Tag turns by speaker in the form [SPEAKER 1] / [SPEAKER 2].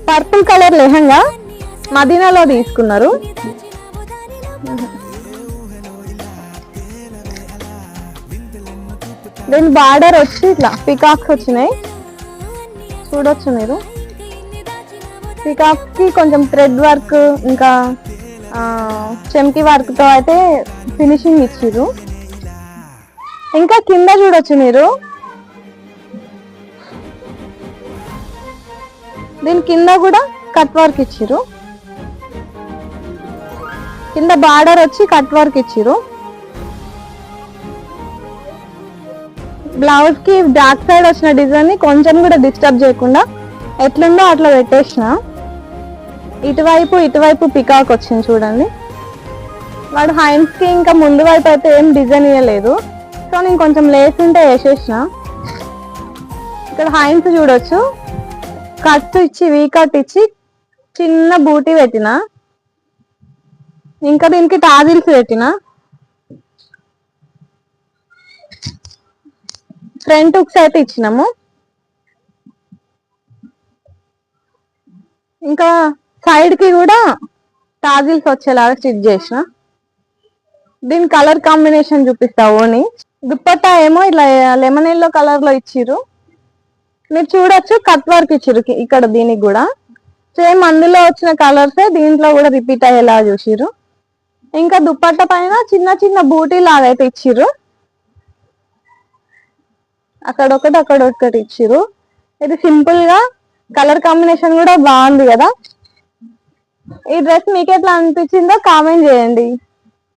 [SPEAKER 1] Purple colour lehenga మదీనాలో తీసుకున్నారు. దీని border వచ్చి ఇట్లా పికాక్స్ వచ్చినాయి చూడొచ్చు మీరు. పికాక్స్ కి కొంచెం థ్రెడ్ వర్క్ ఇంకా చెమ్కి వర్క్ తో అయితే ఫినిషింగ్ ఇచ్చిర్రు. ఇంకా కింద చూడొచ్చు మీరు, దీని కింద కూడా కట్ వర్క్ ఇచ్చిర్రు. కింద బార్డర్ వచ్చి కట్ వర్క్ ఇచ్చిర్రు. బ్లౌజ్ కి బ్యాక్ సైడ్ వచ్చిన డిజైన్ ని కొంచెం కూడా డిస్టర్బ్ చేయకుండా ఎట్లుందో అట్లా పెట్టేసిన. ఇటువైపు పికాక్ వచ్చింది చూడండి. వాడు హ్యాండ్స్ కి ఇంకా ముందు వైపు అయితే ఏం డిజైన్ ఇవ్వలేదు, సో నేను కొంచెం లేస్ ఉంటే వేసేసిన. ఇక్కడ హ్యాండ్స్ చూడొచ్చు, కట్ ఇచ్చి వీ కట్ ఇచ్చి చిన్న బూటీ పెట్టిన. ఇంకా దీనికి టాజిల్స్ పెట్టిన. ఫ్రంట్ హుక్స్ అయితే ఇచ్చినాము. ఇంకా సైడ్ కి కూడా టాజిల్స్ వచ్చేలాగా స్టిచ్ చేసిన. దీని కలర్ కాంబినేషన్ చూపిస్తా ఓని. దుప్పట్టా ఏమో ఇట్లా లెమన్ ఎల్లో కలర్ లో ఇచ్చిర్రు. మీరు చూడొచ్చు కట్ వర్క్ ఇచ్చిర్రు ఇక్కడ. దీనికి కూడా సేమ్ అందులో వచ్చిన కలర్సే దీంట్లో కూడా రిపీట్ అయ్యేలా చూసిర్రు. ఇంకా దుప్పట్టా పైన చిన్న చిన్న బూటీ లాగా అయితే ఇచ్చిర్రు. అక్కడొకటి ఇచ్చిర్రు. ఇది సింపుల్ గా కలర్ కాంబినేషన్ కూడా బాగుంది కదా. ఈ డ్రెస్ మీకు ఎట్లా అనిపించిందో కామెంట్ చేయండి.